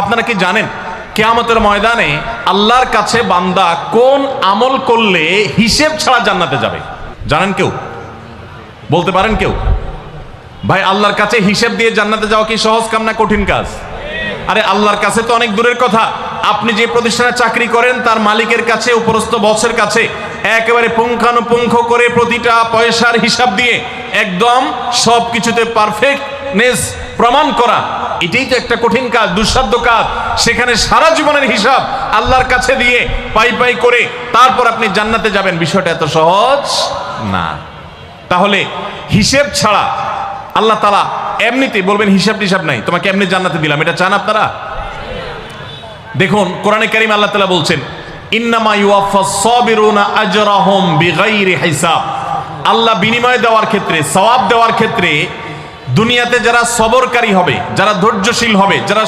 আপনারা কি জানেন কিয়ামতের ময়দানে আল্লাহর কাছে বান্দা কোন আমল করলে হিসেব ছাড়া জান্নাতে যাবে? জানেন কেউ? বলতে পারেন কেউ? ভাই, আল্লাহর কাছে হিসেব দিয়ে জান্নাতে যাওয়া কি সহজ কাম না কঠিন কাজ? আরে আল্লাহর কাছে তো অনেক দূরের কথা। আপনি যে প্রতিষ্ঠানে চাকরি করেন তার মালিকের কাছে, উপরস্থ বসের কাছে একেবারে পুঙ্খানুপুঙ্খ করে প্রতিটা পয়সার হিসাব দিয়ে একদম সবকিছুতে পারফেক্টনেস প্রমাণ করা, এটাই তো একটা কঠিন কাজ, দুঃসাধ্য কাজ। সেখানে সারা জীবনের হিসাব আল্লাহর কাছে দিয়ে পাই পাই করে তারপর আপনি জান্নাতে যাবেন, বিষয়টা এত সহজ না। তাহলে হিসেব ছাড়া আল্লাহ তাআলা এমনিতেই বলবেন হিসাব টিসাব নাই, তোমাকে এমনি জান্নাতে দিলাম। এটা চান আপনারা? দেখুন কোরআনে কারীম আল্লাহ তাআলা বলছেন ইন্নামা ইউওয়াফাস সাবিরুনা আজরাহুম বিগাইরি হিসাব। আল্লাহ বিনিময় দেওয়ার ক্ষেত্রে, সওয়াব দেওয়ার ক্ষেত্রে দুনিয়াতে যারা সবরকারী হবে, যারা ধৈর্যশীল হবে, যারা